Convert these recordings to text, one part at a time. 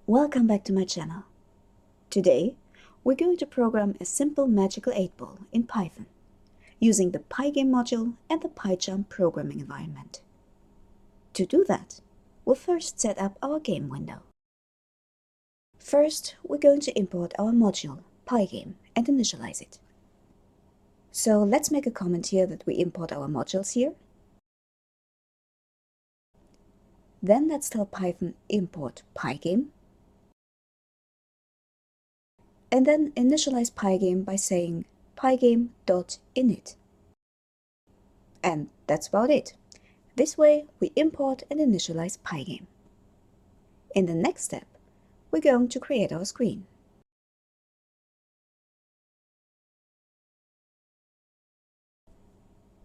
Welcome back to my channel. Today, we're going to program a simple magical 8-ball in Python, using the PyGame module and the PyCharm programming environment. To do that, we'll first set up our game window. First, we're going to import our module, PyGame, and initialize it. So let's make a comment here that we import our modules here. Then let's tell Python import PyGame. And then initialize PyGame by saying pygame.init. And that's about it. This way, we import and initialize PyGame. In the next step, we're going to create our screen.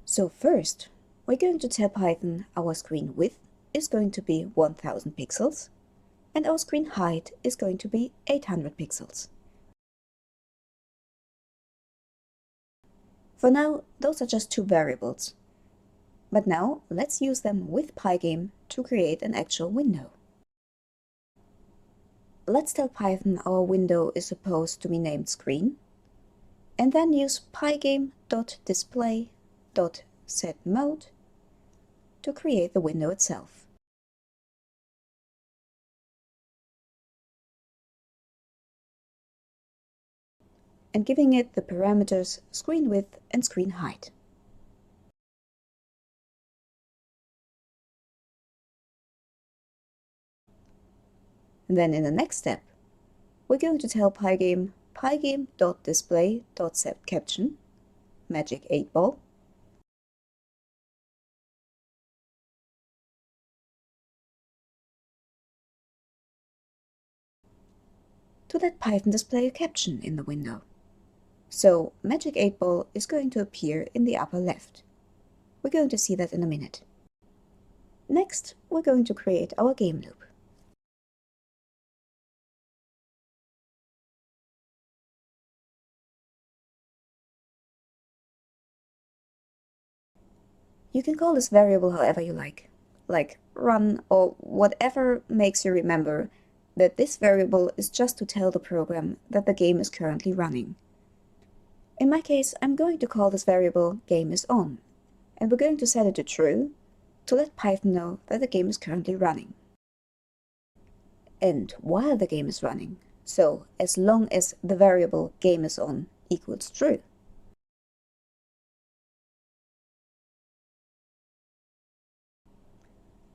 So first, we're going to tell Python our screen width is going to be 1000 pixels, and our screen height is going to be 800 pixels. For now, those are just two variables. But now, let's use them with PyGame to create an actual window. Let's tell Python our window is supposed to be named screen, and then use pygame.display.setMode to create the window itself. And giving it the parameters screen width and screen height. And then in the next step, we're going to tell PyGame pygame.display.setCaption, magic 8-ball, to let Python display a caption in the window. So magic 8-ball is going to appear in the upper left. We're going to see that in a minute. Next, we're going to create our game loop. You can call this variable however you like run or whatever makes you remember that this variable is just to tell the program that the game is currently running. In my case, I'm going to call this variable GameIsOn, and we're going to set it to true to let Python know that the game is currently running. And while the game is running, so as long as the variable GameIsOn equals true.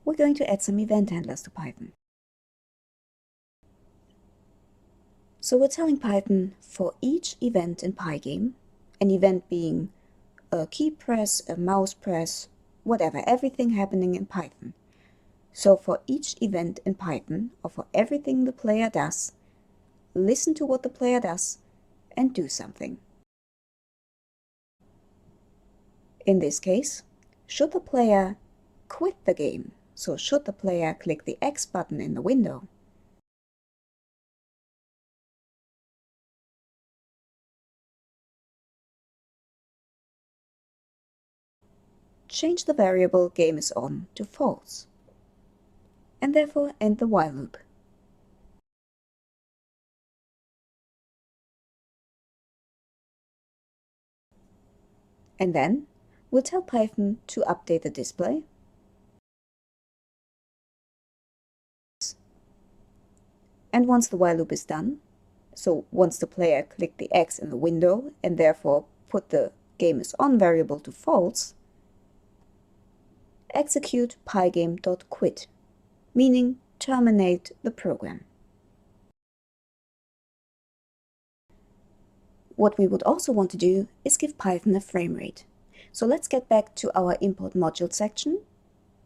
We're going to add some event handlers to Python. So we're telling Python for each event in PyGame, an event being a key press, a mouse press, whatever, everything happening in Python. So for each event in Python, or for everything the player does, listen to what the player does and do something. In this case, should the player quit the game, so should the player click the X button in the window, change the variable GameIsOn to false, and therefore end the while loop. And then we'll tell Python to update the display, and once the while loop is done, so once the player clicked the X in the window and therefore put the GameIsOn variable to false, execute pygame.quit, meaning terminate the program. What we would also want to do is give Python a frame rate. So let's get back to our import module section,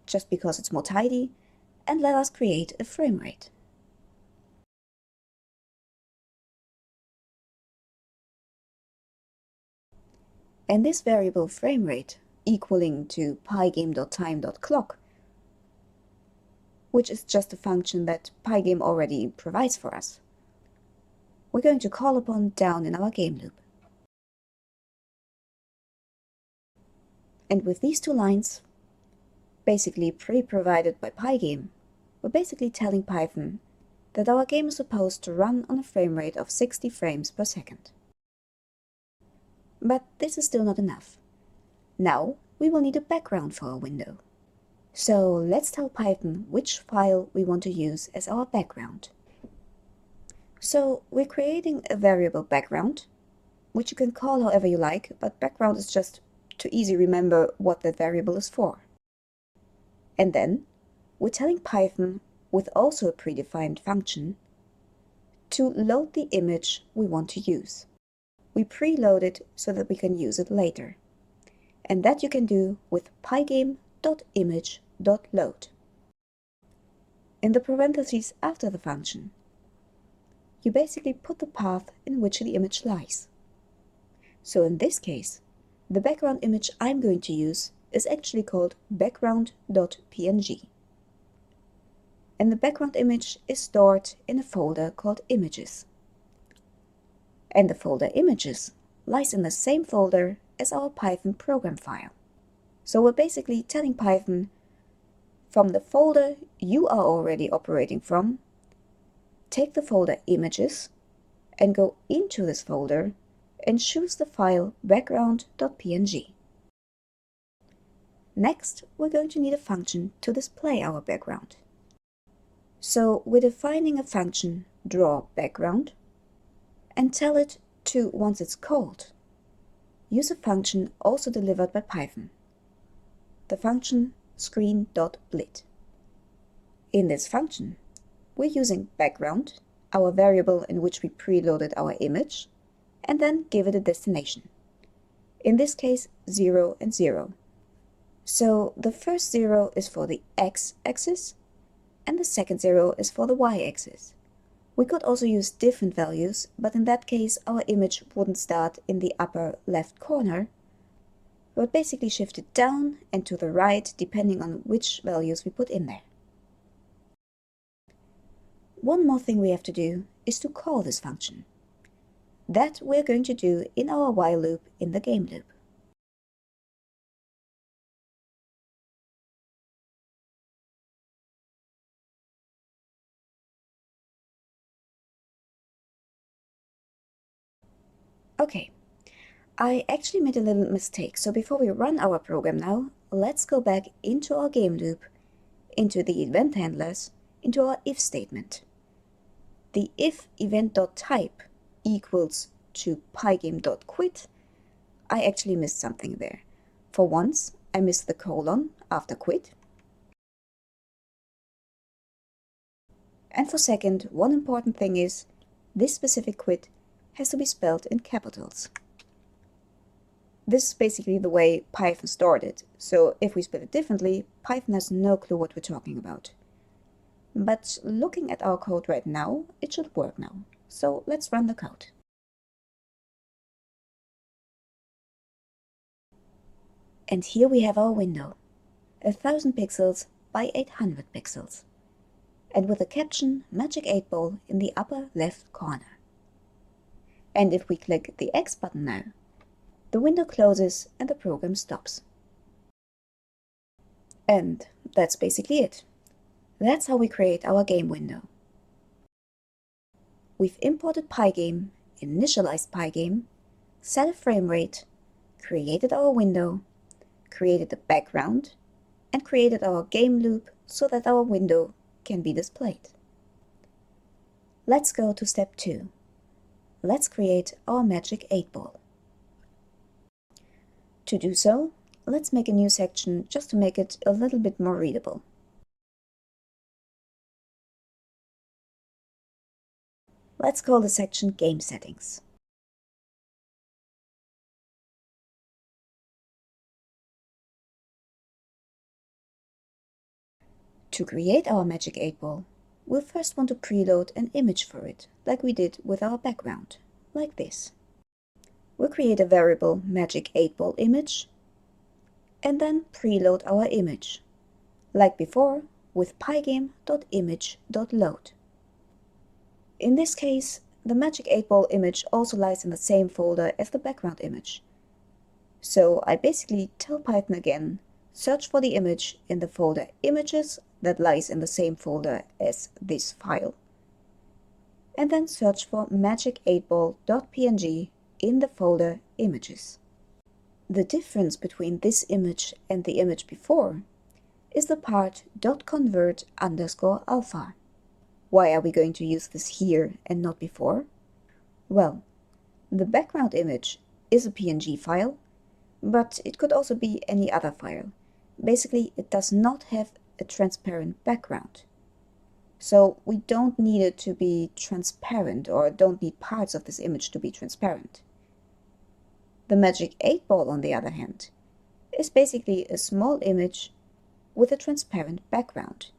just because it's more tidy, and let us create a frame rate. And this variable frame rate equaling to pygame.time.clock, which is just a function that PyGame already provides for us, we're going to call upon down in our game loop. And with these two lines, basically pre-provided by PyGame, we're basically telling Python that our game is supposed to run on a frame rate of 60 frames per second. But this is still not enough. Now we will need a background for our window. So let's tell Python which file we want to use as our background. So we're creating a variable background, which you can call however you like, but background is just to easily remember what that variable is for. And then we're telling Python, with also a predefined function, to load the image we want to use. We preload it so that we can use it later. And that you can do with pygame.image.load. In the parentheses after the function, you basically put the path in which the image lies. So in this case, the background image I'm going to use is actually called background.png. And the background image is stored in a folder called images. And the folder images lies in the same folder as our Python program file. So we're basically telling Python, from the folder you are already operating from, take the folder images and go into this folder and choose the file background.png. Next, we're going to need a function to display our background. So we're defining a function drawBackground and tell it to, once it's called, use a function also delivered by Python, the function screen.blit. In this function, we're using background, our variable in which we preloaded our image, and then give it a destination. In this case, 0 and 0. So the first 0 is for the x-axis, and the second 0 is for the y-axis. We could also use different values, but in that case our image wouldn't start in the upper left corner, but basically shift it down and to the right depending on which values we put in there. One more thing we have to do is to call this function. That we're going to do in our while loop in the game loop. Okay, I actually made a little mistake, so before we run our program now, let's go back into our game loop, into the event handlers, into our if statement. The if event.type equals to pygame.quit, I actually missed something there. For once, I missed the colon after quit. And for second, one important thing is, this specific quit has to be spelled in capitals. This is basically the way Python stored it, so if we spell it differently, Python has no clue what we're talking about. But looking at our code right now, it should work now. So let's run the code. And here we have our window, 1000 pixels by 800 pixels, and with the caption Magic 8 Ball in the upper left corner. And if we click the X button now, the window closes and the program stops. And that's basically it. That's how we create our game window. We've imported PyGame, initialized PyGame, set a frame rate, created our window, created the background, and created our game loop so that our window can be displayed. Let's go to step 2. Let's create our Magic 8 Ball. To do so, let's make a new section just to make it a little bit more readable. Let's call the section Game Settings. To create our Magic 8 Ball, we'll first want to preload an image for it, like we did with our background, like this. We'll create a variable Magic 8 Ball image, and then preload our image, like before with pygame.image.load. In this case, the Magic 8 Ball image also lies in the same folder as the background image. So I basically tell Python again, search for the image in the folder images that lies in the same folder as this file, and then search for magic8ball.png in the folder Images. The difference between this image and the image before is the part .convert_alpha. Why are we going to use this here and not before? Well, the background image is a PNG file, but it could also be any other file. Basically, it does not have a transparent background. So we don't need it to be transparent, or don't need parts of this image to be transparent. The Magic 8 Ball, on the other hand, is basically a small image with a transparent background.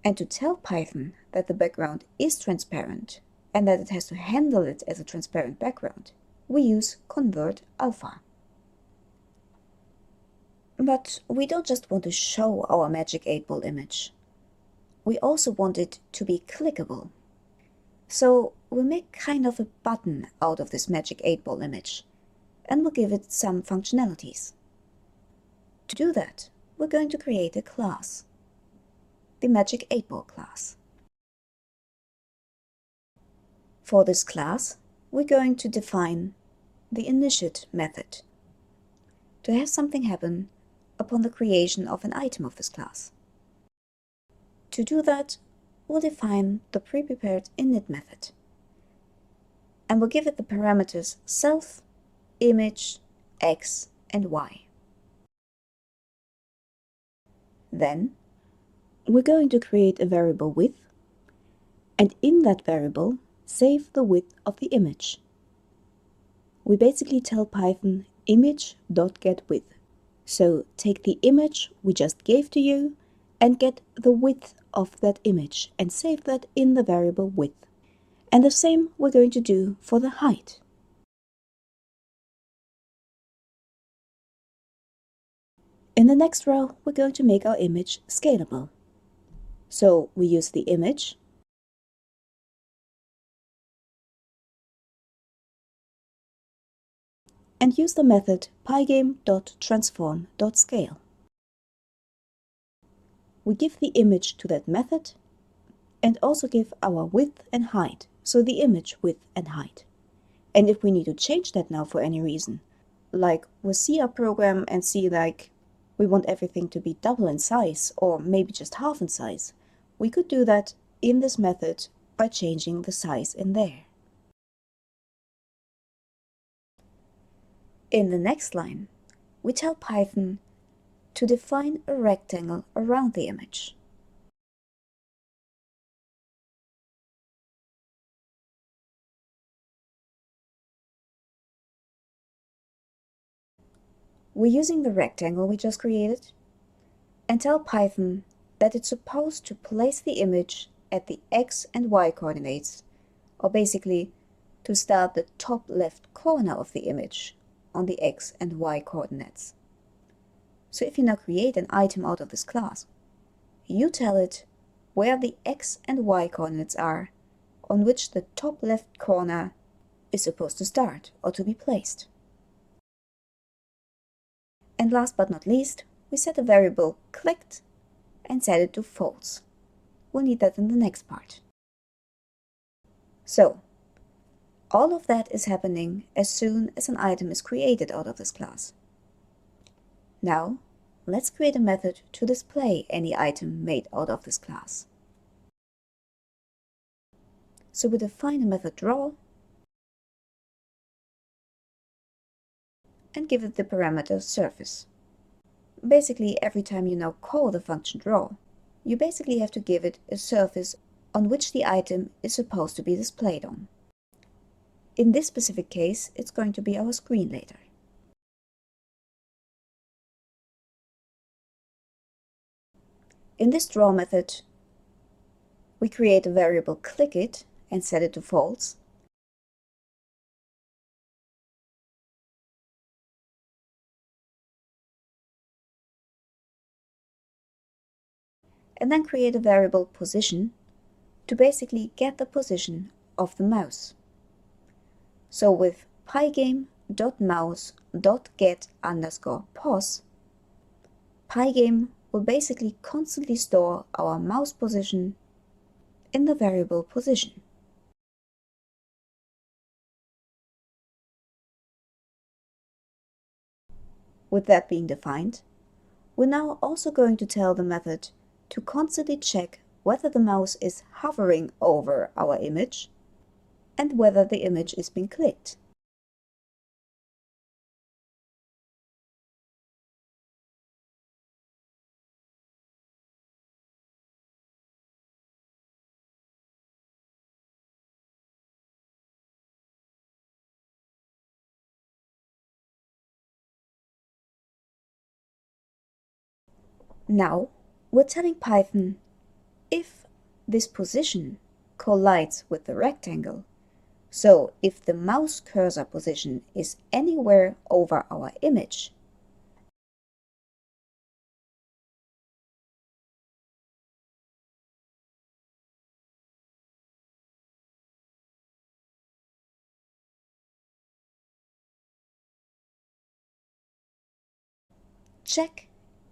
And to tell Python that the background is transparent and that it has to handle it as a transparent background, we use convert alpha. But we don't just want to show our Magic 8 Ball image. We also want it to be clickable. So we'll make kind of a button out of this Magic 8 Ball image, and we'll give it some functionalities. To do that, we're going to create a class, the Magic 8 Ball class. For this class, we're going to define the initiate method to have something happen upon the creation of an item of this class. To do that, we'll define the pre-prepared init method, and we'll give it the parameters self, image, x, and y. Then, we're going to create a variable width, and in that variable, save the width of the image. We basically tell Python image.getWidth. So take the image we just gave to you and get the width of that image and save that in the variable width. And the same we're going to do for the height. In the next row, we're going to make our image scalable. So we use the image and use the method pygame.transform.scale. We give the image to that method and also give our width and height, so the image width and height. And if we need to change that now for any reason, like we'll see our program and see like we want everything to be double in size or maybe just half in size, we could do that in this method by changing the size in there. In the next line, we tell Python to define a rectangle around the image. We're using the rectangle we just created and tell Python that it's supposed to place the image at the x and y coordinates, or basically to start the top left corner of the image on the x and y coordinates. So if you now create an item out of this class, you tell it where the x and y coordinates are on which the top left corner is supposed to start or to be placed. And last but not least, we set a variable clicked and set it to false. We'll need that in the next part. So, all of that is happening as soon as an item is created out of this class. Now, let's create a method to display any item made out of this class. So we define a method draw and give it the parameter surface. Basically, every time you now call the function draw, you basically have to give it a surface on which the item is supposed to be displayed on. In this specific case, it's going to be our screen later. In this draw method, we create a variable clickIt and set it to false. And then create a variable position to basically get the position of the mouse. So with pygame.mouse.get_pos, Pygame will basically constantly store our mouse position in the variable position. With that being defined, we're now also going to tell the method to constantly check whether the mouse is hovering over our image and whether the image is being clicked. Now, we're telling Python if this position collides with the rectangle. So if the mouse cursor position is anywhere over our image, check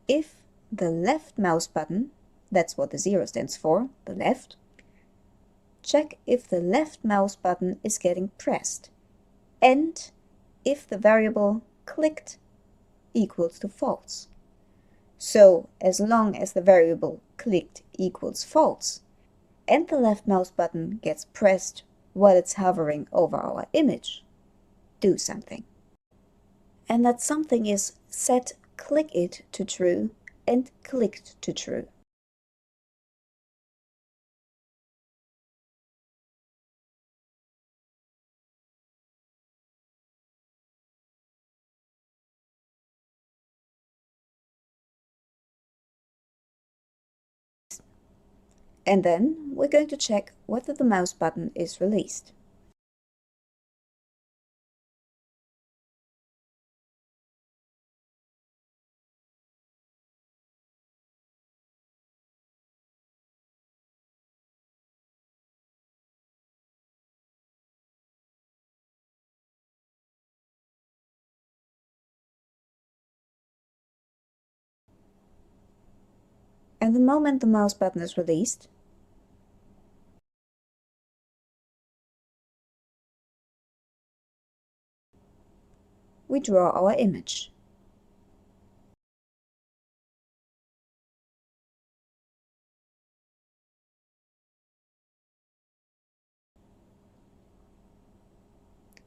if the left mouse button, that's what the 0 stands for, the left, check if the left mouse button is getting pressed and if the variable clicked equals to false. So as long as the variable clicked equals false and the left mouse button gets pressed while it's hovering over our image, do something. And that something is set click it to true and clicked to true. And then we're going to check whether the mouse button is released. And the moment the mouse button is released, we draw our image.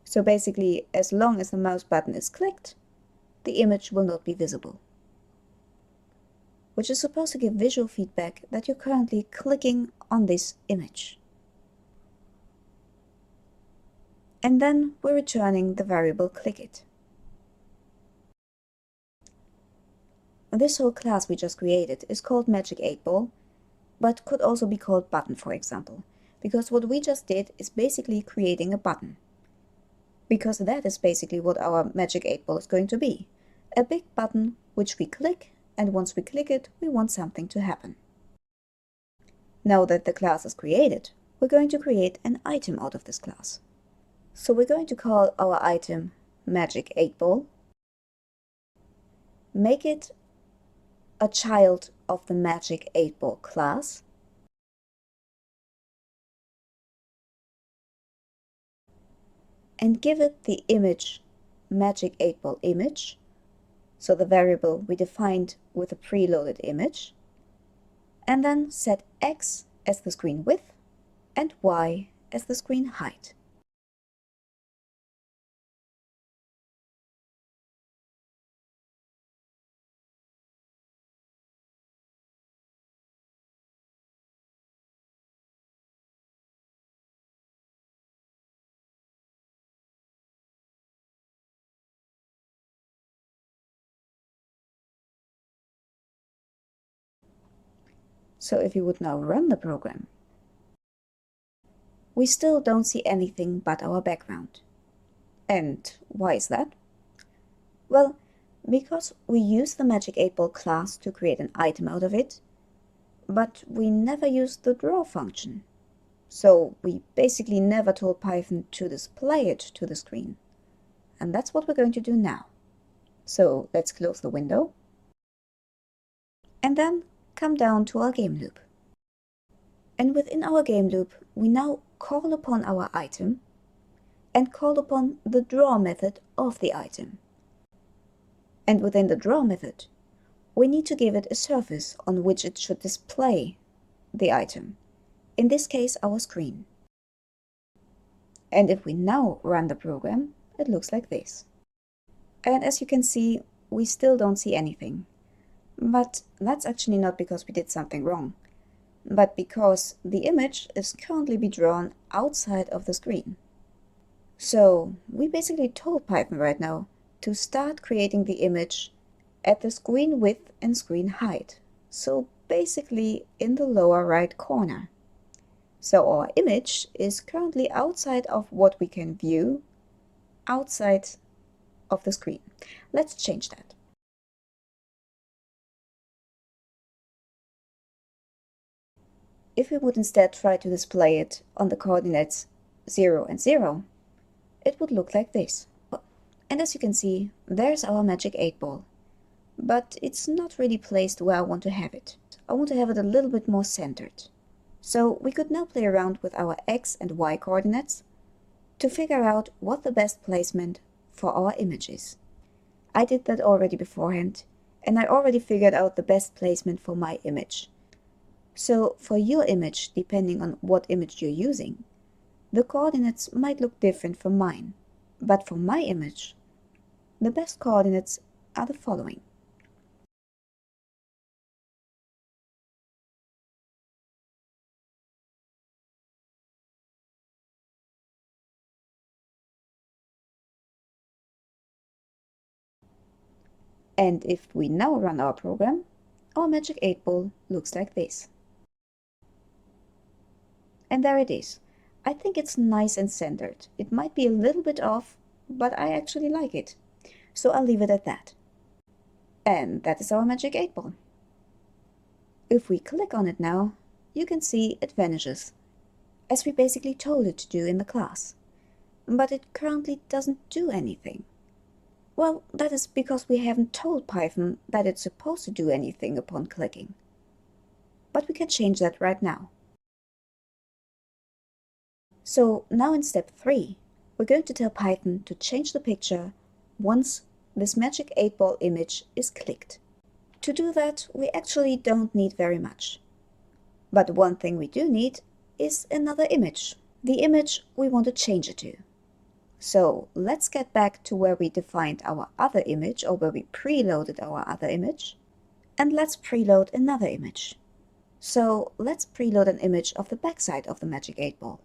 So basically, as long as the mouse button is clicked, the image will not be visible, which is supposed to give visual feedback that you're currently clicking on this image. And then we're returning the variable clickIt. This whole class we just created is called Magic 8-Ball, but could also be called button, for example, because what we just did is basically creating a button. Because that is basically what our Magic 8-Ball is going to be. A big button which we click, and once we click it, we want something to happen. Now that the class is created, we're going to create an item out of this class. So we're going to call our item Magic 8-Ball, make it a child of the Magic 8-Ball class, and give it the image Magic 8-Ball image, so the variable we defined with a preloaded image, and then set X as the screen width and Y as the screen height. So if you would now run the program, we still don't see anything but our background. And why is that? Well, because we use the Magic 8-Ball class to create an item out of it, but we never used the draw function. So we basically never told Python to display it to the screen. And that's what we're going to do now. So let's close the window and then come down to our game loop. And within our game loop, we now call upon our item and call upon the draw method of the item. And within the draw method, we need to give it a surface on which it should display the item, in this case our screen. And if we now run the program, it looks like this. And as you can see, we still don't see anything. But that's actually not because we did something wrong, but because the image is currently be drawn outside of the screen. So we basically told Python right now to start creating the image at the screen width and screen height. So basically in the lower right corner. So our image is currently outside of what we can view outside of the screen. Let's change that. If we would instead try to display it on the coordinates 0 and 0, it would look like this. And as you can see, there's our magic 8 ball. But it's not really placed where I want to have it. I want to have it a little bit more centered. So we could now play around with our x and y coordinates to figure out what the best placement for our image is. I did that already beforehand, and I already figured out the best placement for my image. So for your image, depending on what image you're using, the coordinates might look different from mine. But for my image, the best coordinates are the following. And if we now run our program, our magic 8 ball looks like this. And there it is. I think it's nice and centered. It might be a little bit off, but I actually like it. So I'll leave it at that. And that is our magic 8 ball. If we click on it now, you can see it vanishes, as we basically told it to do in the class. But it currently doesn't do anything. Well, that is because we haven't told Python that it's supposed to do anything upon clicking. But we can change that right now. So now in step 3, we're going to tell Python to change the picture once this magic 8 ball image is clicked. To do that, we actually don't need very much. But one thing we do need is another image, the image we want to change it to. So let's get back to where we defined our other image, or where we preloaded our other image, and let's preload another image. So let's preload an image of the backside of the magic 8 ball.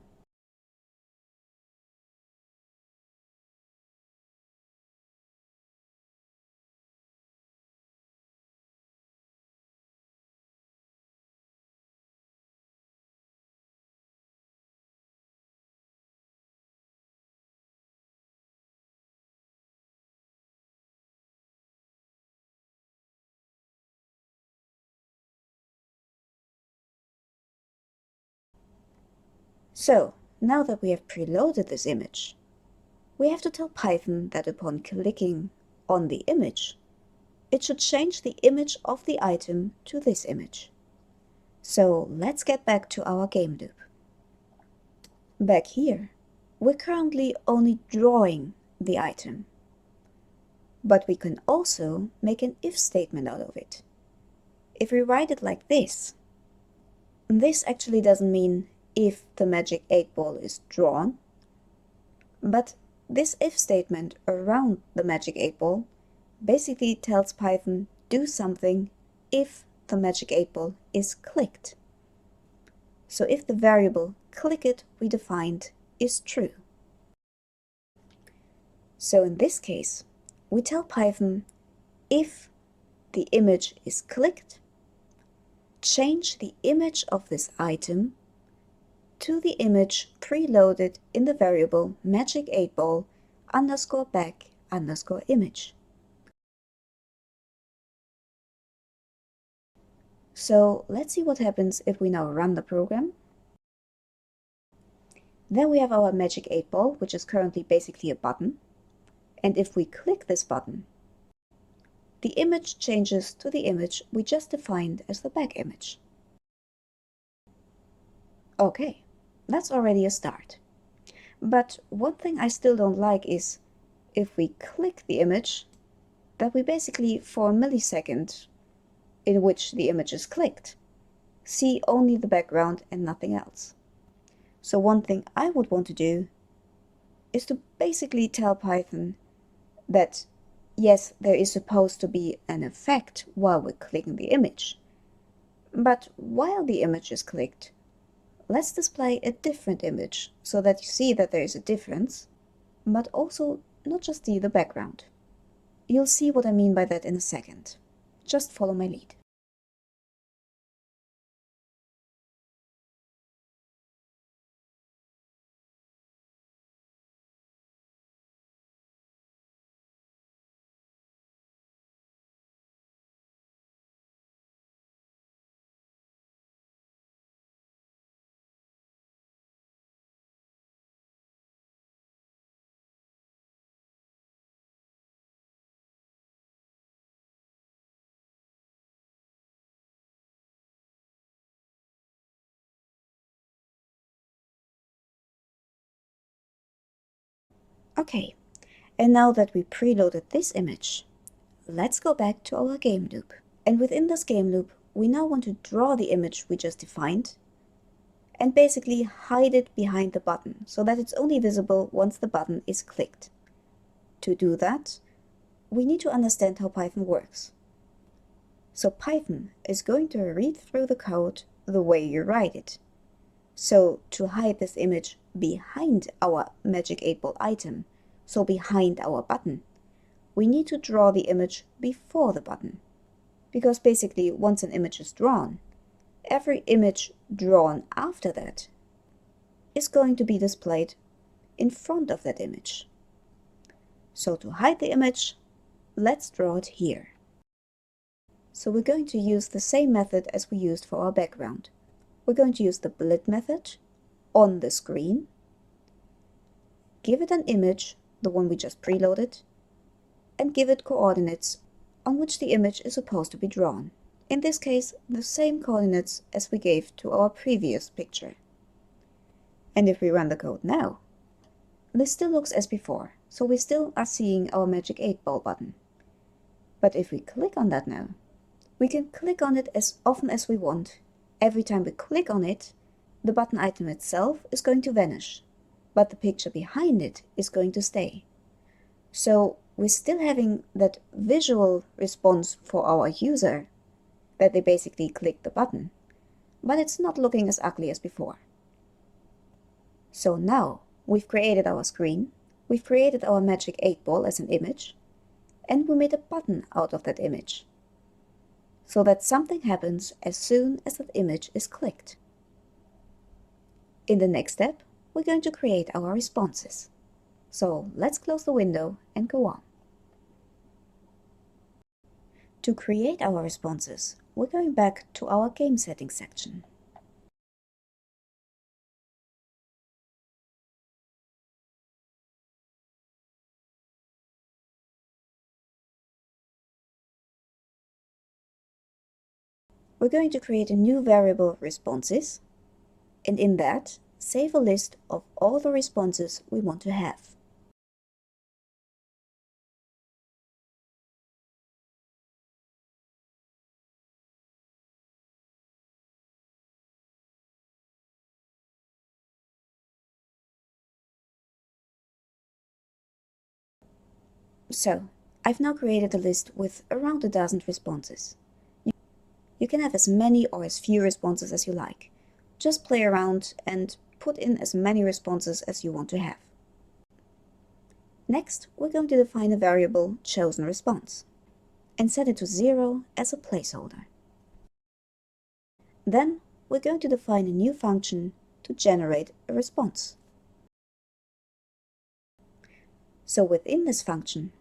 So now that we have preloaded this image, we have to tell Python that upon clicking on the image, it should change the image of the item to this image. So let's get back to our game loop. Back here, we're currently only drawing the item. But we can also make an if statement out of it. If we write it like this actually doesn't mean if the magic 8 ball is drawn, but this if statement around the magic 8 ball basically tells Python do something if the magic 8 ball is clicked. So if the variable click it we defined is true. So in this case, we tell Python if the image is clicked, change the image of this item to the image preloaded in the variable magic 8 ball underscore back underscore image. So let's see what happens if we now run the program. Then we have our magic 8 ball, which is currently basically a button. And if we click this button, the image changes to the image we just defined as the back image. Okay, that's already a start. But one thing I still don't like is if we click the image, that we basically, for a millisecond in which the image is clicked, see only the background and nothing else. So one thing I would want to do is to basically tell Python that yes, there is supposed to be an effect while we're clicking the image. But while the image is clicked, let's display a different image so that you see that there is a difference, but also not just see the background. You'll see what I mean by that in a second. Just follow my lead. Okay, and now that we preloaded this image, let's go back to our game loop. And within this game loop, we now want to draw the image we just defined and basically hide it behind the button so that it's only visible once the button is clicked. To do that, we need to understand how Python works. So Python is going to read through the code the way you write it. So to hide this image behind our Magic 8 Ball item, so behind our button, we need to draw the image before the button. Because basically, once an image is drawn, every image drawn after that is going to be displayed in front of that image. So to hide the image, let's draw it here. So we're going to use the same method as we used for our background. We're going to use the bullet method on the screen, give it an image, the one we just preloaded, and give it coordinates on which the image is supposed to be drawn. In this case, the same coordinates as we gave to our previous picture. And if we run the code now, this still looks as before, so we still are seeing our Magic 8 Ball button. But if we click on that now, we can click on it as often as we want. Every time we click on it, the button item itself is going to vanish, but the picture behind it is going to stay. So we're still having that visual response for our user, that they basically click the button, but it's not looking as ugly as before. So now we've created our screen, we've created our Magic 8 Ball as an image, and we made a button out of that image, so that something happens as soon as that image is clicked. In the next step, we're going to create our responses. So let's close the window and go on. To create our responses, we're going back to our game settings section. We're going to create a new variable responses, and in that, save a list of all the responses we want to have. So, I've now created a list with around a dozen responses. You can have as many or as few responses as you like. Just play around and put in as many responses as you want to have. Next, we're going to define a variable chosen response and set it to 0 as a placeholder. Then, we're going to define a new function to generate a response. So within this function,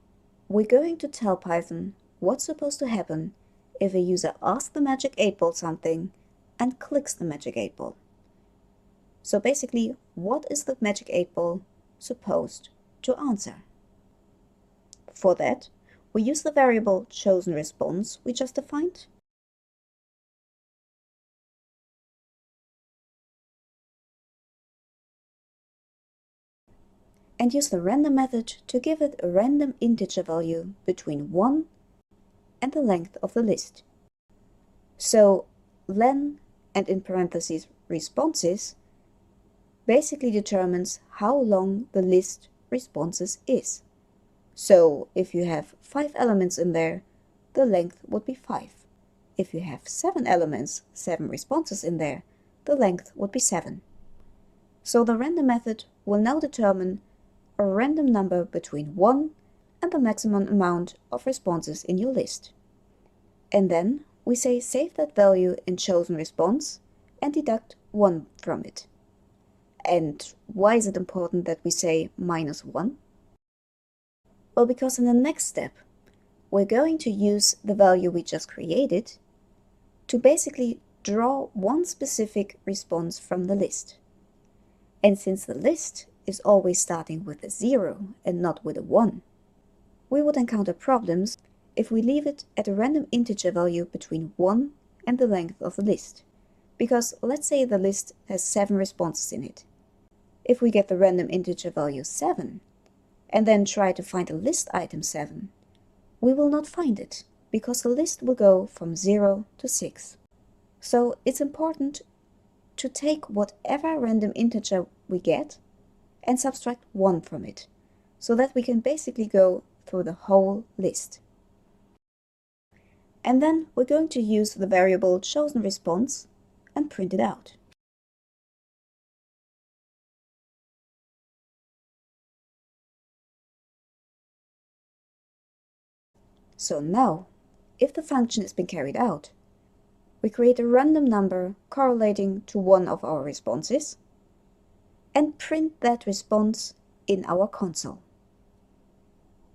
we're going to tell Python what's supposed to happen if a user asks the Magic 8 Ball something and clicks the Magic 8 Ball. So basically, what is the Magic 8 Ball supposed to answer? For that, we use the variable chosen response we just defined. and use the random method to give it a random integer value between 1 and the length of the list. So len, and in parentheses responses, basically determines how long the list responses is. So if you have 5 elements in there, the length would be 5. If you have 7 elements, 7 responses in there, the length would be 7. So the random method will now determine a random number between 1 and the maximum amount of responses in your list. And then we say save that value in chosen response and deduct 1 from it. And why is it important that we say -1? Well, because in the next step, we're going to use the value we just created to basically draw one specific response from the list. And since the list is always starting with a 0 and not with a 1, we would encounter problems if we leave it at a random integer value between 1 and the length of the list. Because let's say the list has 7 responses in it. If we get the random integer value 7, and then try to find a list item 7, we will not find it, because the list will go from 0 to 6. So it's important to take whatever random integer we get and subtract 1 from it, so that we can basically go through the whole list. And then we're going to use the variable chosen response and print it out. So now, if the function has been carried out, we create a random number correlating to one of our responses and print that response in our console.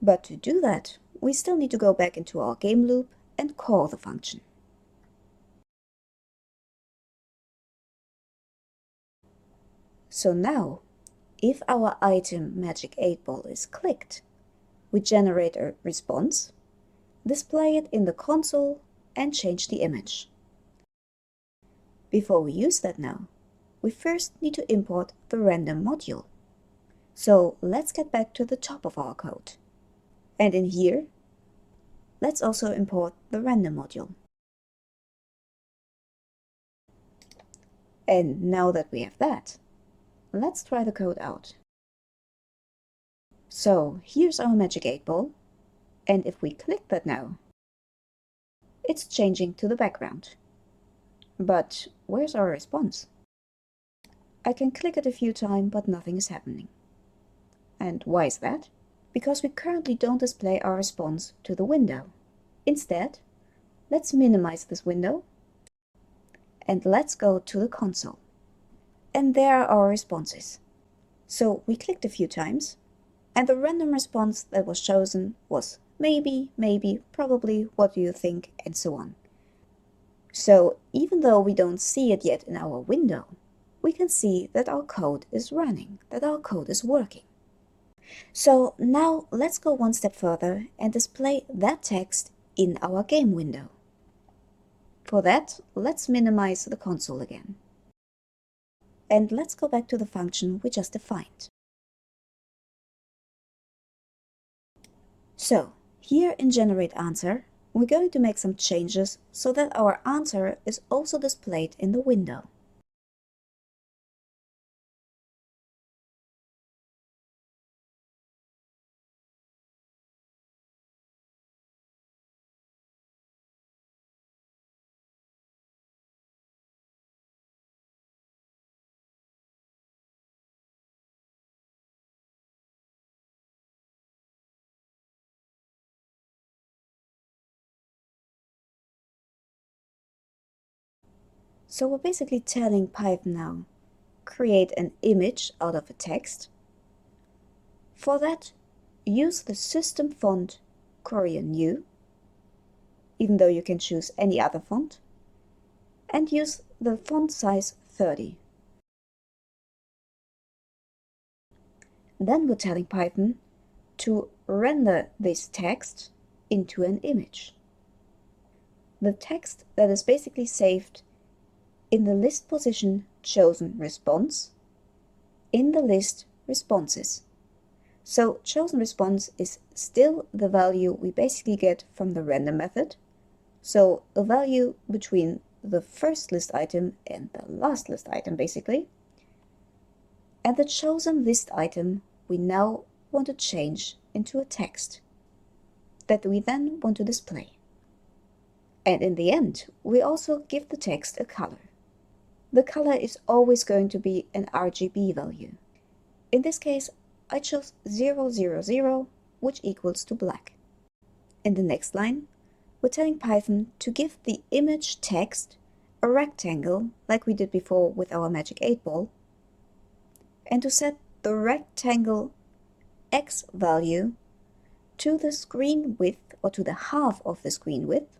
But to do that, we still need to go back into our game loop and call the function. So now, if our item Magic 8 Ball is clicked, we generate a response, display it in the console, and change the image. Before we use that now, we first need to import the random module. So let's get back to the top of our code. And in here, let's also import the random module. And now that we have that, let's try the code out. So here's our Magic 8 Ball, and if we click that now, it's changing to the background. But where's our response? I can click it a few times, but nothing is happening. And why is that? Because we currently don't display our response to the window. Instead, let's minimize this window and let's go to the console. And there are our responses. So we clicked a few times, and the random response that was chosen was maybe, maybe, probably, what do you think, and so on. So even though we don't see it yet in our window, we can see that our code is running, that our code is working. So now let's go one step further and display that text in our game window. For that, let's minimize the console again. And let's go back to the function we just defined. So, here in Generate Answer, we're going to make some changes so that our answer is also displayed in the window. So we're basically telling Python now, create an image out of a text. For that, use the system font Courier New, even though you can choose any other font, and use the font size 30. Then we're telling Python to render this text into an image. The text that is basically saved in the list position chosen response in the list responses. So chosen response is still the value we basically get from the random method. So a value between the first list item and the last list item basically. And the chosen list item we now want to change into a text that we then want to display. And in the end, we also give the text a color. The color is always going to be an RGB value. In this case, I chose 000, which equals to black. In the next line, we're telling Python to give the image text a rectangle like we did before with our magic 8-ball, and to set the rectangle X value to the screen width or to the half of the screen width.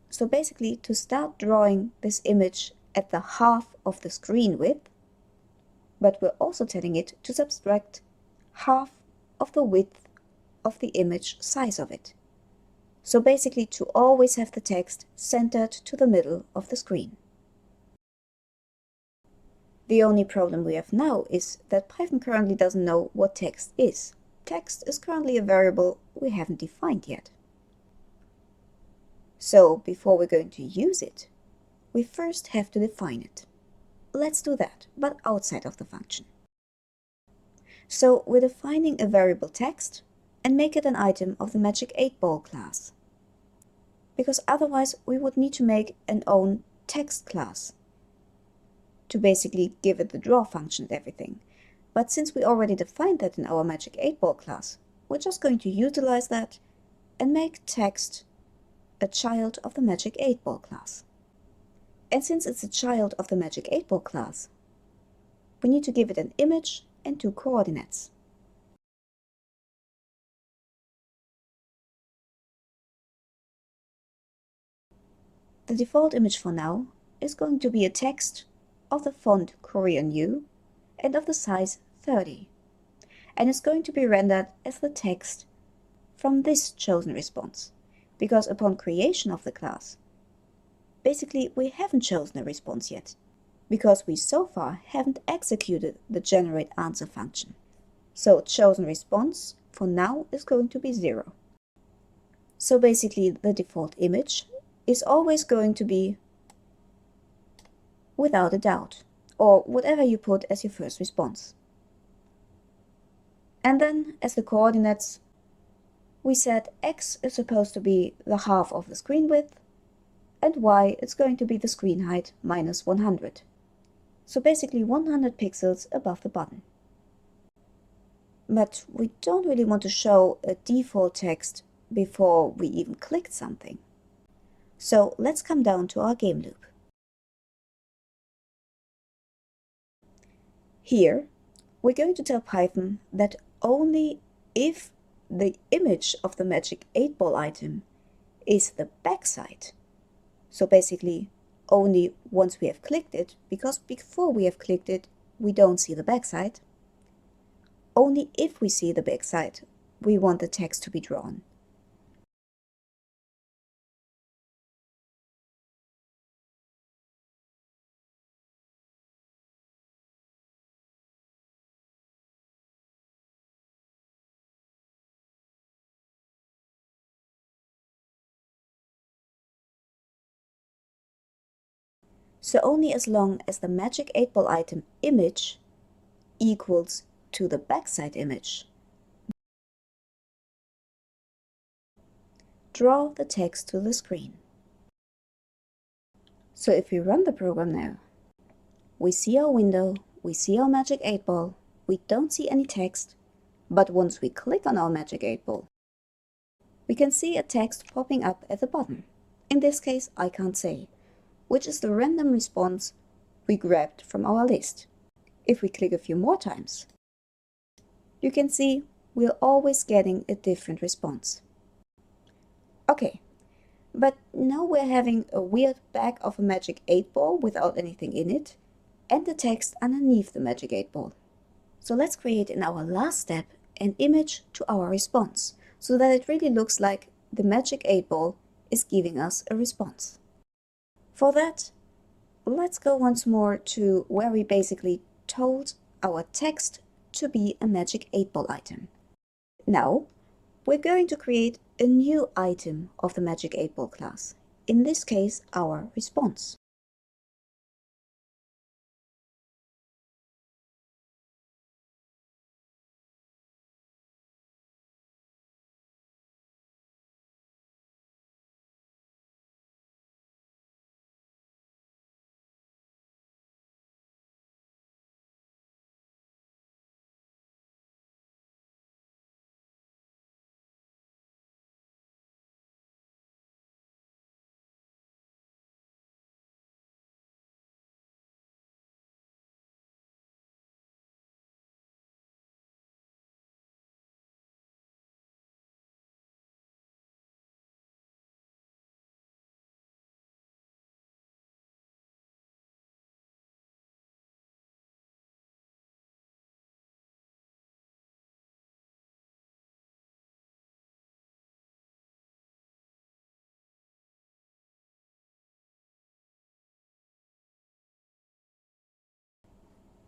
So basically to start drawing this image at the half of the screen width, but we're also telling it to subtract half of the width of the image size of it. So basically to always have the text centered to the middle of the screen. The only problem we have now is that Python currently doesn't know what text is. Text is currently a variable we haven't defined yet. So before we're going to use it, we first have to define it. Let's do that, but outside of the function. So we're defining a variable text and make it an item of the magic 8-ball class. Because otherwise we would need to make an own text class to basically give it the draw function and everything. But since we already defined that in our magic 8-ball class, we're just going to utilize that and make text a child of the magic 8-ball class. And since it's a child of the magic 8-ball class, we need to give it an image and 2 coordinates. The default image for now is going to be a text of the font Korean U and of the size 30. And it's going to be rendered as the text from this chosen response, because upon creation of the class, basically we haven't chosen a response yet, because we so far haven't executed the generate answer function. So chosen response for now is going to be 0. So basically the default image is always going to be without a doubt, or whatever you put as your first response. And then as the coordinates, we said x is supposed to be the half of the screen width, and y is going to be the screen height minus 100. So basically 100 pixels above the button. But we don't really want to show a default text before we even clicked something. So let's come down to our game loop. Here, we're going to tell Python that only if the image of the magic 8-ball item is the backside, so basically only once we have clicked it, because before we have clicked it, we don't see the backside, only if we see the backside, we want the text to be drawn. So only as long as the magic 8-ball item image equals to the backside image, draw the text to the screen. So if we run the program now, we see our window, we see our magic 8-ball, we don't see any text, but once we click on our magic 8-ball, we can see a text popping up at the bottom. In this case, I can't say, which is the random response we grabbed from our list. If we click a few more times, you can see we're always getting a different response. Okay, but now we're having a weird back of a magic 8-ball without anything in it, and the text underneath the magic 8-ball. So let's create in our last step an image to our response, so that it really looks like the magic 8-ball is giving us a response. For that, let's go once more to where we basically told our text to be a Magic 8-Ball item. Now, we're going to create a new item of the Magic 8-Ball class, in this case our response.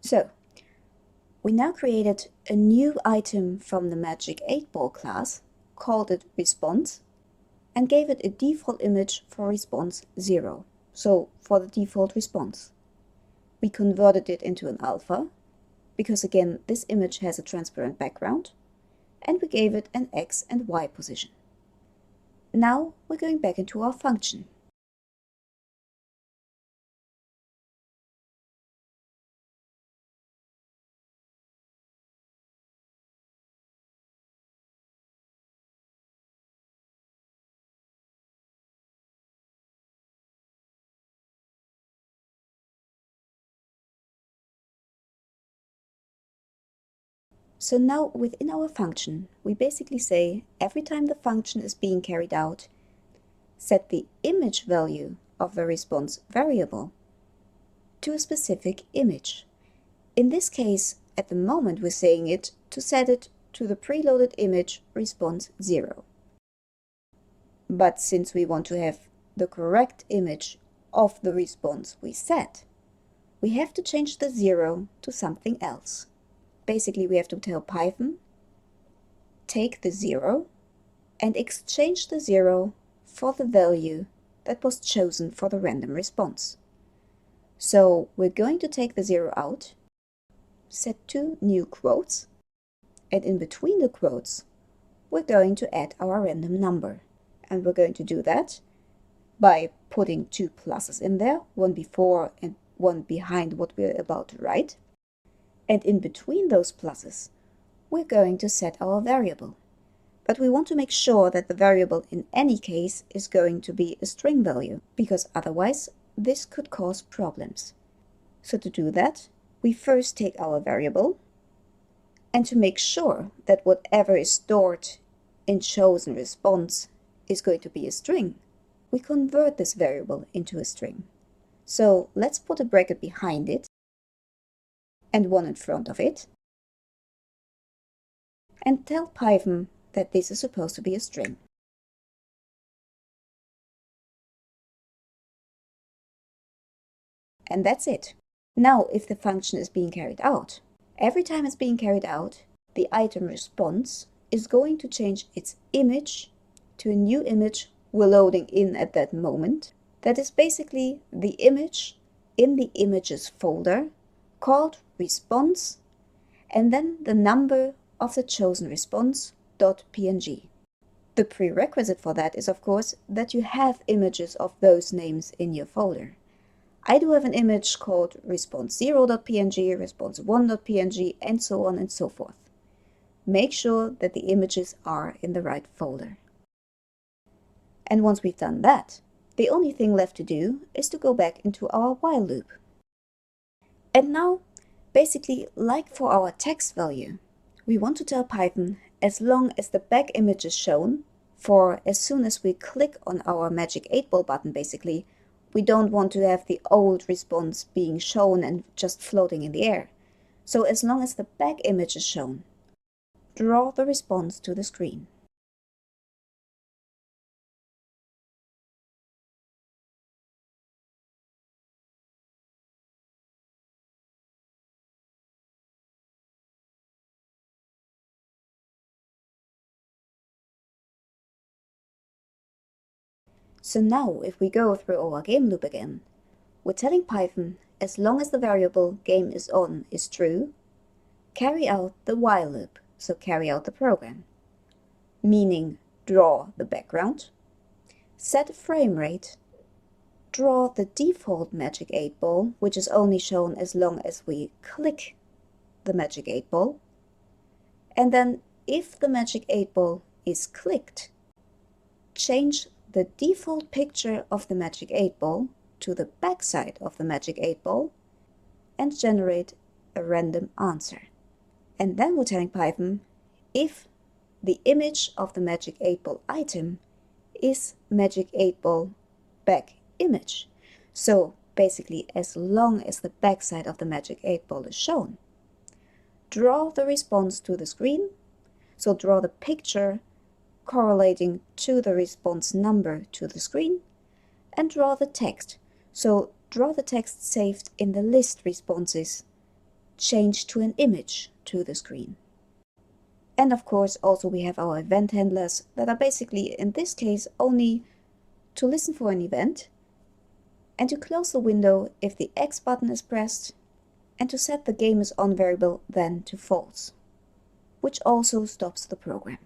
So, we now created a new item from the Magic 8-Ball class, called it response, and gave it a default image for response 0, so for the default response. We converted it into an alpha, because again this image has a transparent background, and we gave it an X and Y position. Now we're going back into our function. So now within our function, we basically say every time the function is being carried out, set the image value of the response variable to a specific image. In this case, at the moment we're saying it to set it to the preloaded image response 0. But since we want to have the correct image of the response we set, we have to change the 0 to something else. Basically, we have to tell Python, take the 0 and exchange the 0 for the value that was chosen for the random response. So we're going to take the 0 out, set 2 new quotes, and in between the quotes, we're going to add our random number. And we're going to do that by putting 2 pluses in there, one before and one behind what we're about to write. And in between those pluses, we're going to set our variable. But we want to make sure that the variable in any case is going to be a string value, because otherwise this could cause problems. So to do that, we first take our variable, and to make sure that whatever is stored in chosen response is going to be a string, we convert this variable into a string. So let's put a bracket behind it and one in front of it, and tell Python that this is supposed to be a string. And that's it. Now, if the function is being carried out, every time it's being carried out, the item response is going to change its image to a new image we're loading in at that moment. That is basically the image in the images folder called response, and then the number of the chosen response.png. The prerequisite for that is, of course, that you have images of those names in your folder. I do have an image called response0.png, response1.png, and so on and so forth. Make sure that the images are in the right folder. And once we've done that, the only thing left to do is to go back into our while loop. And now, basically, like for our text value, we want to tell Python, as long as the back image is shown, for as soon as we click on our Magic 8-Ball button, basically, we don't want to have the old response being shown and just floating in the air. So as long as the back image is shown, draw the response to the screen. So now if we go through our game loop again, we're telling Python as long as the variable game is on is true, carry out the while loop, so carry out the program, meaning draw the background, set a frame rate, draw the default magic 8 ball, which is only shown as long as we click the magic 8 ball, and then if the magic 8 ball is clicked, change the default picture of the magic 8 ball to the backside of the magic 8 ball and generate a random answer. And then we're telling Python if the image of the magic 8 ball item is magic 8 ball back image. So basically, as long as the backside of the magic 8 ball is shown, draw the response to the screen, so draw the picture correlating to the response number to the screen, and draw the text, so draw the text saved in the list responses, changed to an image to the screen. And of course also we have our event handlers that are basically in this case only to listen for an event and to close the window if the X button is pressed, and to set the game is on variable then to false, which also stops the program.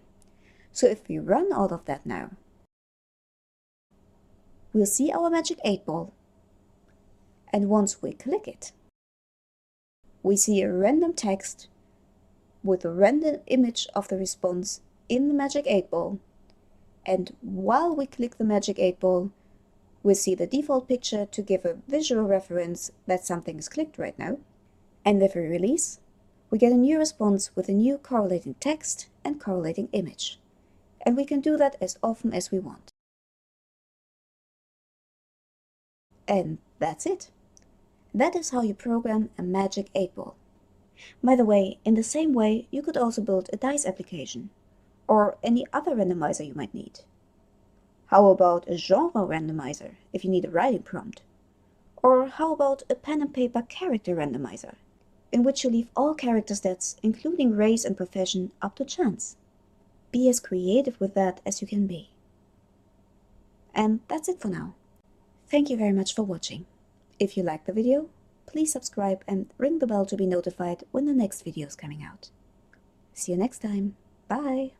So if we run all of that now, we'll see our magic 8 ball, and once we click it, we see a random text with a random image of the response in the magic 8 ball, and while we click the magic 8 ball, we'll see the default picture to give a visual reference that something is clicked right now. And if we release, we get a new response with a new correlating text and correlating image. And we can do that as often as we want. And that's it. That is how you program a magic 8 ball. By the way, in the same way, you could also build a dice application, or any other randomizer you might need. How about a genre randomizer if you need a writing prompt? Or how about a pen and paper character randomizer, in which you leave all character stats, including race and profession, up to chance? Be as creative with that as you can be. And that's it for now. Thank you very much for watching. If you liked the video, please subscribe and ring the bell to be notified when the next video is coming out. See you next time. Bye!